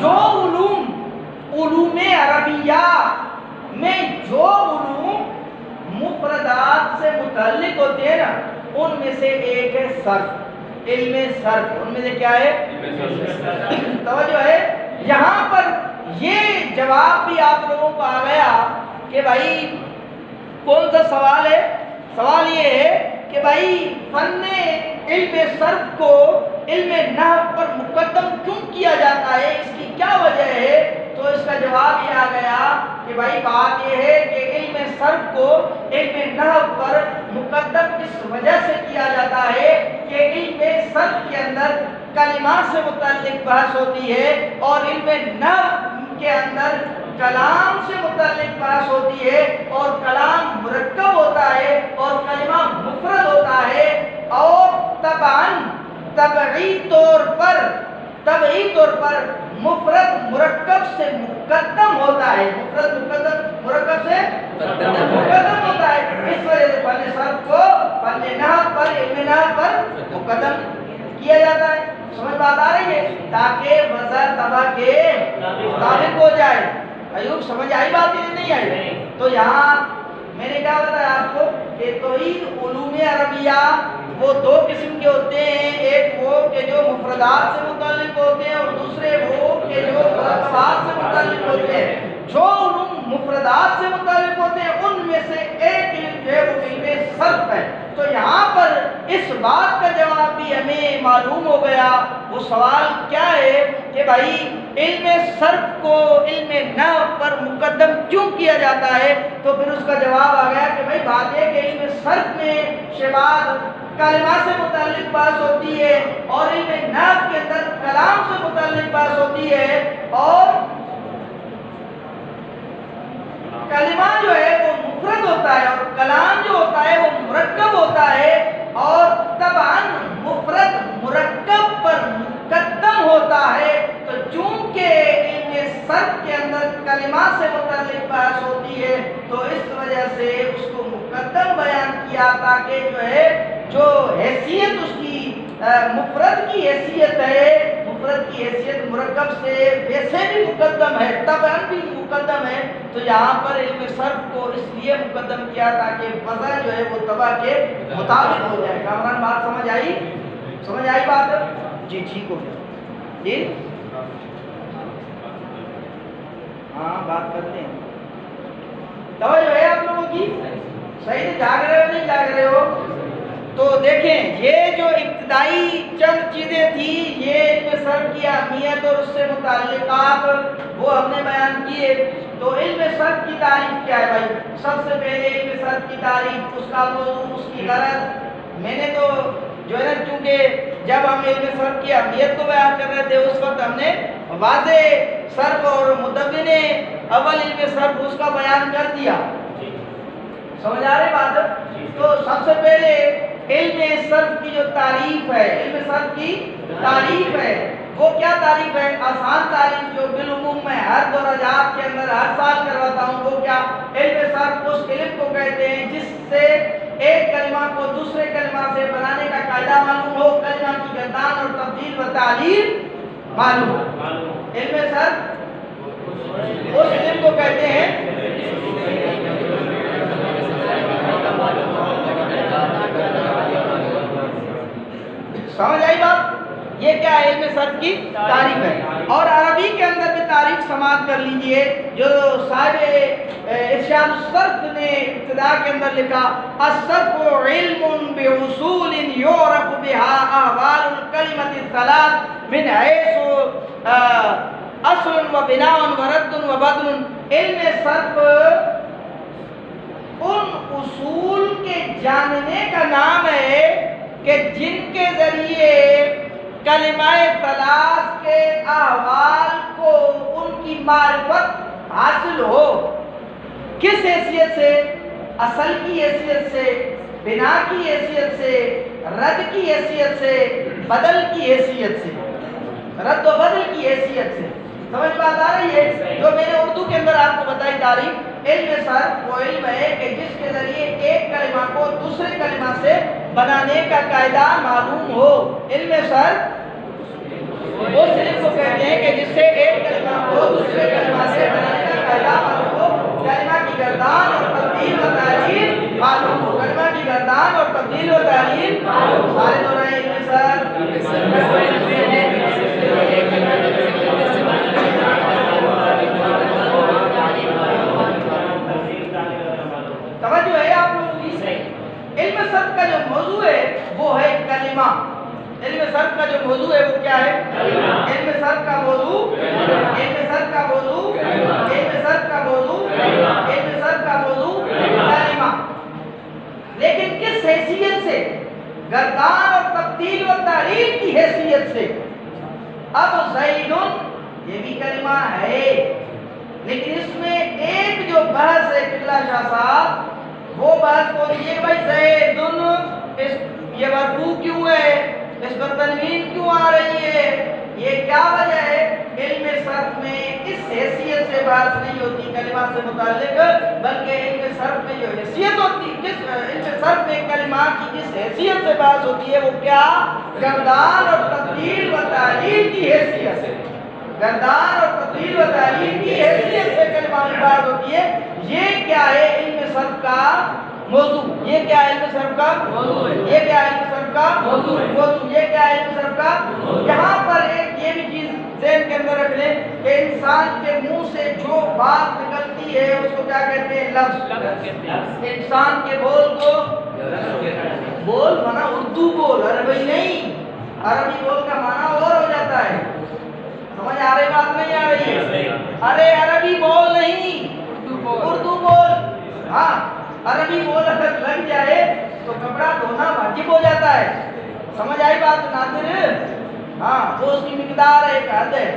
جو علوم عربیہ میں جو علوم مفردات سے متعلق ہوتے ہیں نا، ان میں سے ایک ہے صرف، علم صرف۔ ان میں سے کیا ہے؟ توجہ ہے؟ یہاں پر یہ جواب بھی آپ لوگوں کو آ گیا کہ بھائی کون سا سوال ہے؟ سوال یہ ہے کہ بھائی فن علم صرف کو علم نحو پر مقدم کیوں کیا جاتا ہے، اس کی کیا وجہ ہے؟ تو اس کا جواب یہ آ گیا کہ بھائی بات یہ ہے کہ علم صرف کو علم نحو پر مقدم اس وجہ سے کیا جاتا ہے کہ علم صرف کے اندر کلمات سے متعلق بحث ہوتی ہے، اور علم نحو کے اندر کلام سے متعلق بحث ہوتی ہے، اور کلام مرکب ہوتا ہے اور کلمہ مفرد ہوتا ہے، اور طبعی طور پر مفرد مرکب سے مقدم ہوتا ہے، مفرد مرکب سے مقدم ہوتا ہے۔ اس وجہ سے فن صرف کو فن نحو پر، علم نحو پر مقدم کیا جاتا ہے۔ سمجھ بات آ رہی ہے؟ تاکہ وزن طبع کے مطابق ہو جائے۔ ایوب سمجھ آئی بات یا نہیں آئی؟ تو یہاں میں نے کیا بتایا آپ کو کہ توحید علوم عربیہ وہ دو قسم کے ہوتے ہیں، ایک وہ کہ جو مفردات سے متعلق ہوتے ہیں، اور دوسرے وہ کہ جو مرکبات سے متعلق ہوتے ہیں۔ جو علوم مفردات سے متعلق ہوتے ہیں ان میں سے ایک علم جو ہے وہ علم صرف ہے۔ تو یہاں پر اس بات کا جواب بھی ہمیں معلوم ہو گیا۔ وہ سوال کیا ہے کہ بھائی علم صرف کو علم نحو پر مقدم کیوں کیا جاتا ہے؟ تو پھر اس کا جواب آ گیا کہ بھائی بات ہے کہ علم صرف میں شباب کلمات سے متعلق بحث ہوتی ہے، اور علم نحو کے اندر کلام سے متعلق بحث ہوتی ہے، اور کلمہ جو ہے وہ مفرد ہوتا ہے اور کلام جو ہوتا ہے وہ مرکب ہوتا ہے، اور طبعاً مفرد مرکب پر مقدم ہوتا ہے۔ تو چونکہ علم صرف کے اندر کلمات سے متعلق بحث ہوتی ہے تو اس وجہ سے اس کو مقدم بیان کیا تاکہ جو ہے جو حیثیت اس کی مفرد کی حیثیت ہے، مفرد کی حیثیت مرکب سے ویسے بھی مقدم ہے، طبعاً بھی مقدم ہے، تو یہاں پر علم صرف کو اس لیے مقدم کیا تاکہ وضع جو ہے وہ طبع کے مطابق ہو جائے۔ کامران بات سمجھ آئی؟ سمجھ آئی بات؟ جی ٹھیک ہو گیا جی، ہاں بات کرتے ہیں۔ توجہ ہے آپ لوگوں کی؟ صحیح سے جاگ رہے ہو نہیں جاگ رہے ہو؟ تو دیکھیں یہ جو ابتدائی چند چیزیں تھیں، یہ علم صرف کی اہمیت اور اس سے متعلقات وہ ہم نے بیان کیے۔ تو علم صرف کی تعریف کیا ہے بھائی؟ سب سے پہلے علم صرف کی تعریف، اس کا موضوع، اس کی غرض۔ میں نے تو جو ہے نا، چونکہ جب ہم علم صرف کی اہمیت کو بیان کر رہے تھے اس وقت ہم نے واضح صرف اور مدون اول علم صرف اس کا بیان کر دیا۔ سمجھ آ رہی بات؟ تو سب سے پہلے علم صرف کی جو تعریف ہے، علم صرف کی تعریف ہے، وہ کیا تعریف ہے؟ آسان تعریف جو بالعموم میں ہر درجات کے اندر ہر سال کرواتا ہوں، وہ کیا؟ علم صرف اس علم کو کہتے ہیں جس سے ایک کلمہ کو دوسرے کلمہ سے بنانے کا قاعدہ معلوم ہو، کلمہ کی گردان اور تبدیل و تعلیل معلوم ہو۔ علم صرف اس علم کو کہتے ہیں سمجھ آئی بات؟ یہ کیا ہے؟ علم صرف کی تعریف ہے۔ اور عربی کے اندر بھی تعریف سماعت کر لیجئے، جو صاحب ارشاد الصرف نے ابتدا کے اندر لکھا، الصرف علم بعصول یعرف بها احوال الکلمۃ الثلاث من حیث اصل و بناء و رد و بدل۔ علم صرف ان اصول کے جاننے کا نام ہے کہ جن کے ذریعے کلمہ ثلاث کے احوال کو ان کی معرفت حاصل ہو۔ کس حیثیت سے؟ اصل کی حیثیت سے، بنا کی حیثیت سے، رد کی حیثیت سے، بدل کی حیثیت سے، رد و بدل کی حیثیت سے۔ سمجھ بات آ رہی ہے؟ جو میں نے اردو کے اندر آپ کو بتائی تعریف، علم صرف وہ علم ہے کہ جس کے ذریعے ایک کلمہ کو دوسرے کلمہ سے بنانے کا قاعدہ معلوم ہو۔ علم صرف اس علم کو کہتے ہیں کہ جس سے ایک کلمہ کو دوسرے کلمہ سے بنانے کا قاعدہ معلوم ہو، کلمہ کی گردان اور تبدیل و تعلیل معلوم ہو، کلمہ کی گردان اور تبدیل و تعلیل معلوم ہو۔ سارے دونوں علم صرف توجہ ہے آپ لوگوں کی؟ علم صرف کا جو موضوع ہے وہ ہے کلمہ۔ علم صرف کا جو موضوع ہے وہ کیا ہے؟ علم صرف کا موضوع، علم صرف کا موضوع، علم صرف کا موضوع، علم صرف کا موضوع کلمہ۔ لیکن کس حیثیت سے؟ گردان اور تبدیل و تعلیل کی حیثیت سے۔ اب زید یہ بھی کلمہ ہے، لیکن اس میں ایک جو بحث ہے قبلہ شاہ صاحب، وہ بحث کو یہ بھائی زید یہ مرفوع کیوں ہے، اس پر تنوین کیوں آ رہی ہے، یہ کیا وجہ ہے؟ علم صرف میں اس حیثیت سے بحث نہیں ہوتی کلمہ سے متعلق، بلکہ علم صرف میں جو حیثیت ہوتی، جس علم صرف میں کلمہ کی جس حیثیت سے بحث ہوتی ہے وہ کیا؟ گردان اور تبدیل و تعلیل کی حیثیت سے، گردان اور تبدیل و تعلیل کی حیثیت سے کلمہ کی بات ہوتی ہے۔ یہ کیا ہے؟ علم صرف کا موضوع۔ یہ کیا علم صرف کا موضوع ہے؟ یہ کیا علم صرف کا موضوع ہے؟ یہ کیا علم صرف کا؟ یہاں پر ایک یہ بھی چیز ذہن کے اندر رکھ لیں کہ انسان کے منہ سے جو بات نکلتی ہے اس کو کیا کہتے ہیں؟ لفظ۔ انسان کے بول کو بول مانا اردو بول، عربی نہیں۔ عربی بول کا مانا اور ہو جاتا ہے۔ سمجھ آ رہی بات نہیں آ رہی ہے؟ ارے عربی بول نہیں، اردو بول۔ ہاں عربی بول اگر لگ جائے تو کپڑا دھونا واجب ہو جاتا ہے۔ سمجھ آئی بات ناظر؟ ہاں وہ اس کی مقدار ہے، ایک حد ہے۔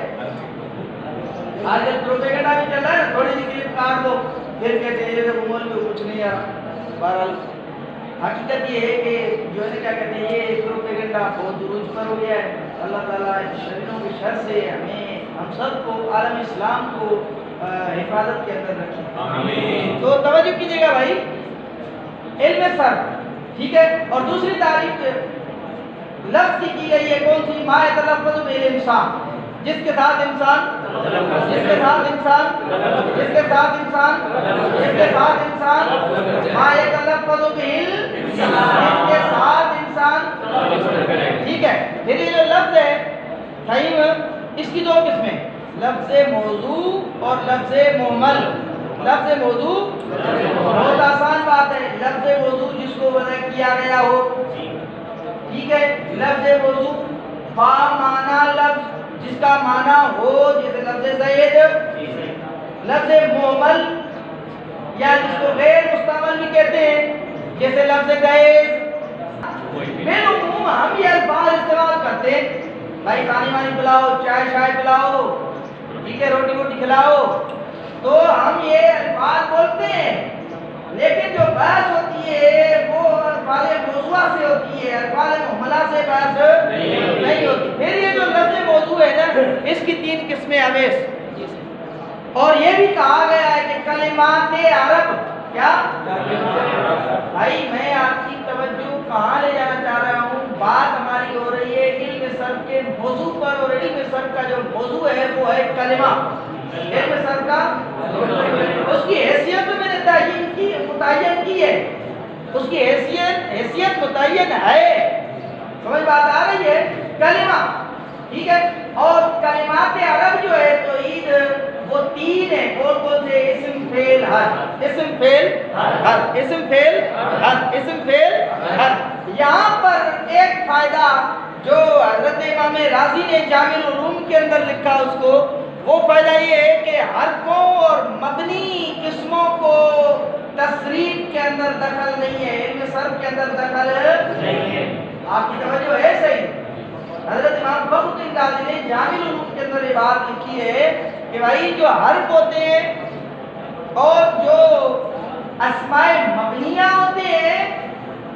آج کل پروپیگنڈا بھی چل رہا ہے، تھوڑی سی کلپ کاٹ دو پھر کہتے ہیں عمر میں کچھ نہیں آ رہا۔ بہرحال حقیقت یہ ہے کہ جو ہے کیا کہتے ہیں یہ پروپیگنڈا بہت عروج پر ہو گیا ہے۔ اللہ تعالیٰ شرینوں کی شر سے ہم سب کو، عالم اسلام کو حفاظت کے اندر رکھے۔ تو توجہ کیجیے گا بھائی، علم صرف ٹھیک ہے. اور دوسری تعریف لفظ کی گئی ہے کون سی؟ ما یتلفظ به الانسان، جس کے ساتھ انسان جس کے ساتھ انسان جس کے ساتھ انسان جس کے ساتھ انسان ما یتلفظ به الانسان، جس کے ساتھ انسان. ٹھیک ہے. پھر یہ جو لفظ ہے صحیح، اس کی دو قسمیں، لفظ موضوع اور لفظ محمل. لفظ موضوع بہت آسان بات ہے، لفظ موضوع جس کو وضع کیا گیا ہو. ٹھیک ہے. لفظ موضوع با معنی لفظ جس کا معنی ہو، جیسے لفظ زید. لفظ محمل یا جس کو غیر مستعمل بھی کہتے ہیں، جیسے لفظ گیس. بالعموم ہم یہ الفاظ استعمال کرتے ہیں، بھائی پانی وانی پلاؤ، چائے شائے پلاؤ، ٹھیک ہے، روٹی ووٹی کھلاؤ، تو ہم یہ الفاظ بولتے ہیں. لیکن جو بحث ہوتی ہے وہ الفاظ موضوع سے ہوتی ہے، الفاظ محملہ سے بحث نہیں ہوتی. پھر یہ جو لفظ موضوع ہے نا، اس کی تین قسمیں اویس. اور یہ بھی کہا گیا ہے کہ کلمات عرب کیا؟ بھائی میں آپ کی توجہ کہاں لے جانا چاہ رہا ہوں، بات ہماری ہو رہی ہے علم صرف کے موضوع پر، اور علم صرف کا جو موضوع ہے وہ ہے کلمہ. علم صرف کا اس کی حیثیت میں نے متعین کی ہے، اس کی حیثیت متعین ہے. سمجھ بات آ رہی ہے؟ کلمہ. ٹھیک ہے. اور کلمات عرب جو ہے توحید وہ تین ہیں. کون کون سے؟ اسم فعل حرف. اسم فعل حرف. اسم فعل حرف. اسم فعل حرف. یہاں پر ایک فائدہ جو حضرت امام رازی نے جامع العلوم کے اندر لکھا اس کو، وہ فائدہ یہ ہے کہ حرفوں اور مبنی قسموں کو تصریف کے اندر دخل نہیں ہے، علم صرف کے اندر دخل نہیں ہے. آپ کی توجہ ہے صحیح؟ حضرت امام فخر الدین رازی نے جامع العلوم کے اندر یہ بات لکھی ہے کہ بھائی جو حرف ہوتے ہیں اور جو اسماء مبنیہ ہوتے ہیں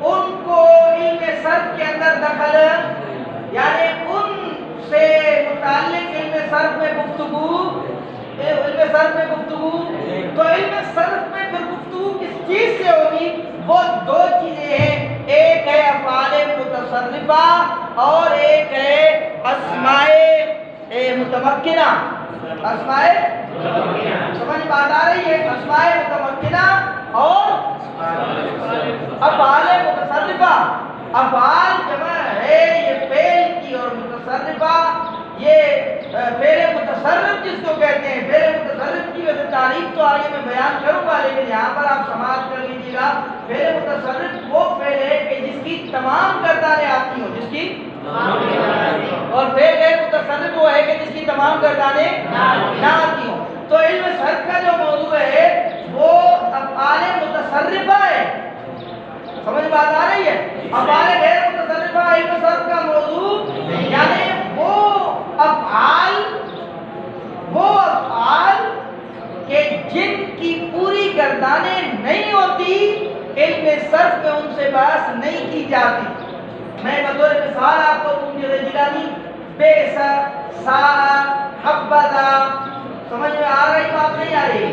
ان کو علم صرف کے اندر دخل، یعنی ان سے متعلق علم صرف میں گفتگو تو علم صرف میں پھر گفتگو کس چیز سے ہوگی؟ وہ دو چیزیں ہیں، ایک ہے افعال متصرفہ اور ایک ہے اسماء متمکنہ. اسماء سمجھ بات آ رہی ہے؟ اسماء متمکنہ اور افعال متصرفہ. افعال جمع ہے یہ فعل کی، اور متصرفہ یہ فعل متصرف جس کو کہتے ہیں. فعل متصرف کی ویسے تعریف تو آگے میں بیان کروں گا، لیکن یہاں پر آپ سماعت کر لیجیے گا. فعل متصرف وہ فعل ہے کہ جس کی تمام گردانیں آتی ہوں، جس کی اور فعل غیر متصرف وہ ہے کہ جس کی تمام گردانیں نہ آتی ہوں. تو علم صرف کا جو موضوع ہے وہ افعال متصرفہ ہے. سمجھ بات آ رہی ہے؟ افعال غیر متصرفہ علم صرف کا موضوع، یعنی وہ افعال کہ جن کی پوری گردانیں نہیں ہوتی، علم صرف میں ان سے بحث نہیں کی جاتی. میں بطور مثال آپ کو جیلانی بیسا سا حبذا، سمجھ میں آ رہی بات نہیں آ رہی؟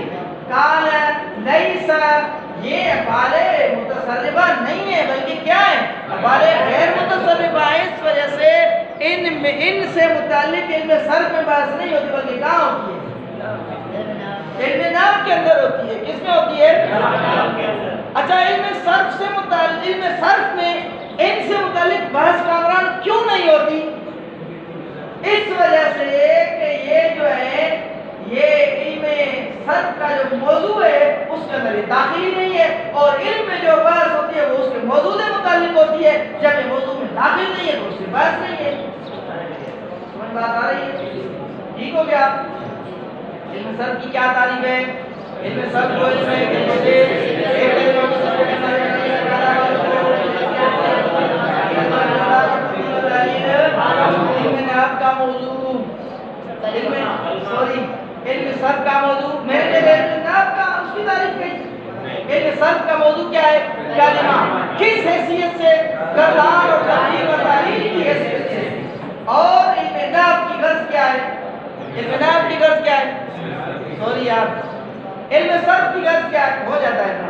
کال لیسا، یہ افعال متصرفہ نہیں ہے بلکہ کیا ہے؟ افعال غیر متصرفہ. اس وجہ سے ان سے متعلق علم صرف میں بحث نہیں ہوتی، بلکہ کہاں ہوتی ہے؟ علم نحو کے اندر ہوتی ہے. کس میں ہوتی ہے؟ اچھا، علم صرف سے متعلق، علم صرف میں ان سے متعلق بحث کامران کیوں نہیں ہوتی؟ اس وجہ سے کہ یہ جو ہے یہ علم صرف کا جو موضوع ہے اس کے اندر یہ داخلی نہیں ہے، اور علم میں جو بحث ہوتی ہے وہ اس کے موضوع سے متعلق ہوتی ہے. جب یہ موضوع میں داخل نہیں ہے تو اس سے بحث نہیں ہے. سمجھ بات آ رہی ہے؟ ٹھیک ہو گیا؟ علم صرف کی کیا تعریف ہے؟ علم صرف وہ علم ہے کہ جسے کا موضوع علم صرف کا موضوع میرے کا اس کی تعریف کی. علم صرف کا موضوع کیا ہے؟ کلمہ. کس حیثیت سے؟ گردان اور تحریر و تحریر کی حیثیت سے. اور علم نحو کی غرض کیا ہے؟ علم نحو کی غرض کیا ہے؟ سوری یار، علم صرف کی غرض کیا ہے؟ ہو جاتا ہے نا.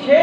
6